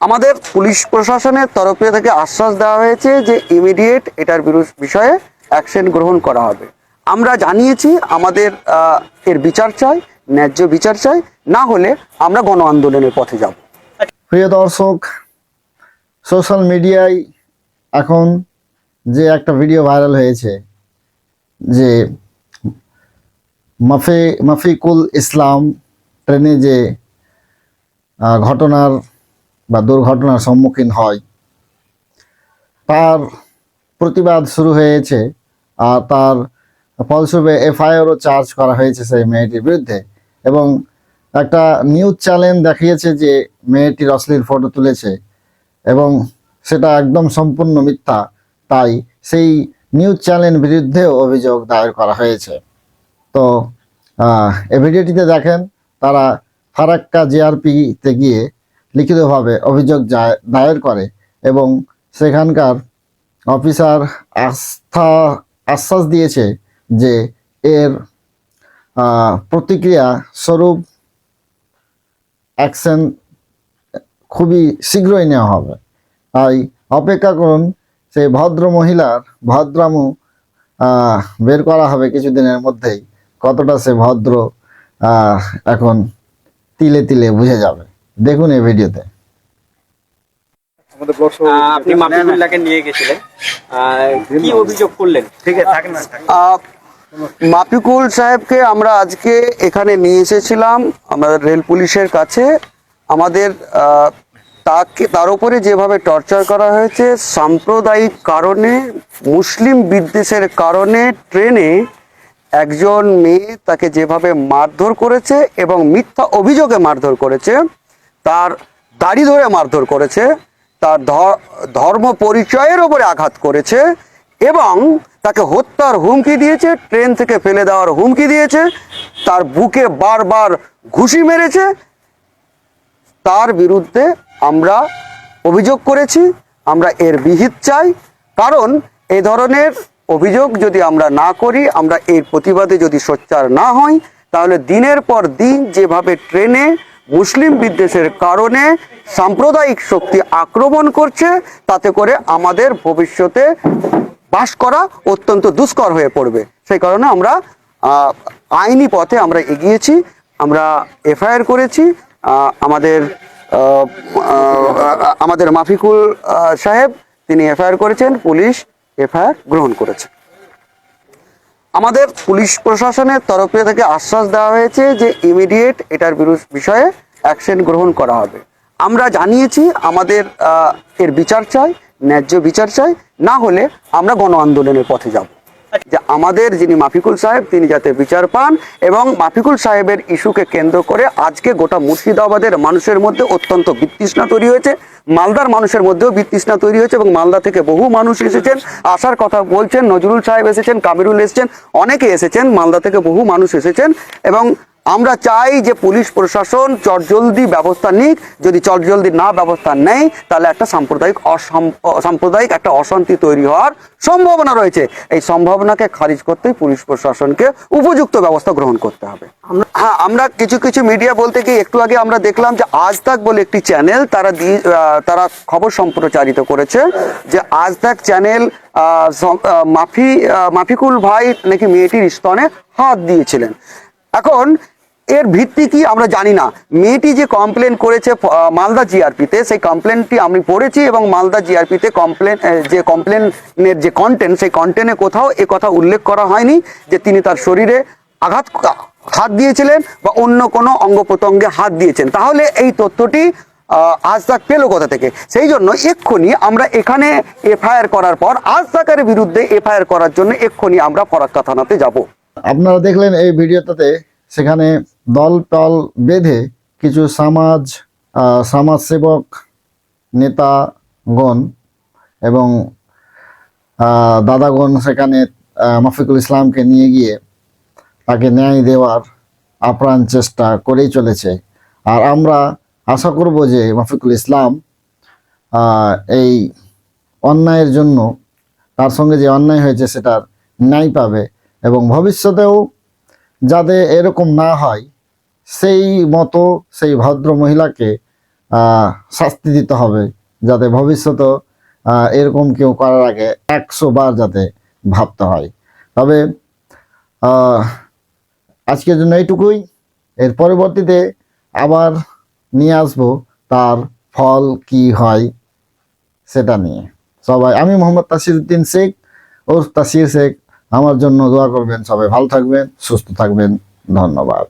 আমাদের পুলিশ প্রশাসনের তরফ থেকে আশ্বাস দেওয়া হয়েছে যে ইমিডিয়েট এটার বিষয়ে অ্যাকশন গ্রহণ করা হবে। আমরা জানিয়েছি আমাদের এর বিচার চাই, ন্যায্য বিচার চাই, না হলে আমরা গণ আন্দোলনের পথে যাব। প্রিয় দর্শক, সোশ্যাল মিডিয়ায় এখন যে একটা ভিডিও ভাইরাল হয়েছে যে মাফিকুল ইসলাম ট্রেনে যে ঘটনার বা দুর্ঘটনার সম্মুখীন হয়, তার প্রতিবাদ শুরু হয়েছে আর তার ফলস্বরূপে এফআইআরও চার্জ করা হয়েছে সেই মেয়েটির বিরুদ্ধে। এবং একটা নিউজ চ্যানেল দেখিয়েছে যে মেয়েটির অশ্লীল ফটো তুলেছে এবং সেটা একদম সম্পূর্ণ মিথ্যা, তাই সেই নিউজ চ্যানেলের বিরুদ্ধেও অভিযোগ দায়ের করা হয়েছে। তো এই ভিডিওটিতে দেখেন তারা ফারাক্কা জিআরপিতে গিয়ে লিখিতভাবে অভিযোগ দায়ের করে এবং সেখানকার অফিসার আশ্বাস দিয়েছে যে এর প্রতিক্রিয়া স্বরূপ অ্যাকশন খুবই শীঘ্রই নেওয়া হবে। তাই অপেক্ষা করুন, সেই ভদ্র মহিলার ভদ্রামু বের করা হবে কিছুদিনের মধ্যেই। কতটা সে ভদ্র এখন তিলে তিলে বুঝে যাবে। দেখুন এই ভিডিওতে। আপনি মাফিকুল্লাহকে নিয়ে গেছিলেন, কি অভিযোগ করলেন? ঠিক আছে, থাকেন না। মাফিকুল সাহেবকে আমরা আজকে এখানে নিয়ে এসেছিলাম আমাদের রেল পুলিশের কাছে। আমাদের তার উপরে যেভাবে টর্চার করা হয়েছে, সাম্প্রদায়িক কারণে, মুসলিম বিদ্বেষের কারণে ট্রেনে একজন মেয়ে তাকে যেভাবে মারধর করেছে এবং মিথ্যা অভিযোগে মারধর করেছে, তার দাড়ি ধরে মারধর করেছে, তার ধর্ম পরিচয়ের ওপরে আঘাত করেছে এবং তাকে হত্যার হুমকি দিয়েছে, ট্রেন থেকে ফেলে দেওয়ার হুমকি দিয়েছে, তার বুকে বারবার ঘুষি মেরেছে। তার বিরুদ্ধে আমরা অভিযোগ করেছি, আমরা এর বিহিত চাই। কারণ এই ধরনের অভিযোগ যদি আমরা না করি, আমরা এর প্রতিবাদে যদি সোচ্চার না হই, তাহলে দিনের পর দিন যেভাবে ট্রেনে মুসলিম বিদ্বেষের কারণে সাম্প্রদায়িক শক্তি আক্রমণ করছে, তাতে করে আমাদের ভবিষ্যতে বাস করা অত্যন্ত দুষ্কর হয়ে পড়বে। সেই কারণে আমরা আইনি পথে আমরা এগিয়েছি, আমরা এফআইআর করেছি। আমাদের মাফিকুল সাহেব তিনি এফআইআর করেছেন, পুলিশ এফআইআর গ্রহণ করেছে। আমাদের পুলিশ প্রশাসনের তরফ থেকে আশ্বাস দেওয়া হয়েছে যে ইমিডিয়েট এটার বিষয়ে অ্যাকশন গ্রহণ করা হবে। আমরা জানিয়েছি আমাদের এর বিচার চাই, ন্যায্য বিচার চাই, না হলে আমরা গণ আন্দোলনের পথে যাব। যে আমাদের যিনি মাফিকুল সাহেব তিনি যাতে বিচার পান, এবং মাফিকুল সাহেবের ইস্যুকে কেন্দ্র করে আজকে গোটা মুর্শিদাবাদের মানুষের মধ্যে অত্যন্ত বিতৃষ্ণা তৈরি হয়েছে, মালদার মানুষের মধ্যেও বিতৃষ্ণা তৈরি হয়েছে এবং মালদা থেকে বহু মানুষ এসেছেন, আসার কথা বলছেন। নজরুল সাহেব এসেছেন, কামিরুল এসেছেন, অনেকে এসেছেন, মালদা থেকে বহু মানুষ এসেছেন। এবং আমরা চাই যে পুলিশ প্রশাসন চটজলদি ব্যবস্থা নিক। যদি চটজলদি না ব্যবস্থা নেয়, তাহলে একটা সাম্প্রদায়িক একটা অশান্তি তৈরি হওয়ার সম্ভাবনা রয়েছে। এই সম্ভাবনাকে খারিজ করতেই পুলিশ প্রশাসনকে উপযুক্ত ব্যবস্থা গ্রহণ করতে হবে। আমরা কিছু মিডিয়া বলতে গিয়ে একটু আগে আমরা দেখলাম যে আজ তাক বলে একটি চ্যানেল তারা খবর সম্প্রচারিত করেছে যে আজ তাক চ্যানেল মাফিকুল ভাই নাকি মেয়েটির স্তনে হাত দিয়েছিলেন। এখন এর ভিত্তি কি আমরা জানি না। মেয়েটি যে কমপ্লেন করেছে মালদা জিআরপিতে, সেই কমপ্লেনটি আমি পড়েছি এবং মালদা জিআরপিতে কমপ্লেনের যে কন্টেন্ট, সেই কন্টেন্টে কোথাও এ কথা উল্লেখ করা হয়নি যে তিনি তার শরীরে হাত দিয়েছিলেন বা অন্য কোনো অঙ্গ প্রত্যঙ্গে হাত দিয়েছেন। তাহলে এই তথ্যটি আজ তাক পেল কোথা থেকে? সেই জন্য এক্ষুনি আমরা এখানে এফআইআর করার পর আজ তাকের বিরুদ্ধে এফআইআর করার জন্য এক্ষুনি আমরা ফরাক্কা থানাতে যাব। আপনারা দেখলেন এই ভিডিওটাতে, সেখানে দলটল বেঁধে কিছু সমাজসেবক, নেতাগণ এবং দাদাগণ সেখানে মাফিকুল ইসলামকে নিয়ে গিয়ে তাকে ন্যায় দেওয়ার আপ্রাণ চেষ্টা করেই চলেছে। আর আমরা আশা করব যে মাফিকুল ইসলাম এই অন্যায়ের জন্য, তার সঙ্গে যে অন্যায় হয়েছে সেটার ন্যায় পাবে এবং ভবিষ্যতেও যাতে এরকম না হয় সেই মতো সেই ভদ্র মহিলাকে শাস্তি দিতে হবে, যাতে ভবিষ্যতে এরকম কেউ করার আগে 100 বার যাতে ভাবতে হয়। তবে আজকের জন্য এইটুকুই। এর পরবর্তীতে আবার নিয়ে আসবো তার ফল কি হয় সেটা নিয়ে। সবাই, আমি মোহাম্মদ তাসিরউদ্দিন শেখ ও তাসির শেখ, আমার জন্য দোয়া করবেন। সবাই ভালো থাকবেন, সুস্থ থাকবেন। ধন্যবাদ।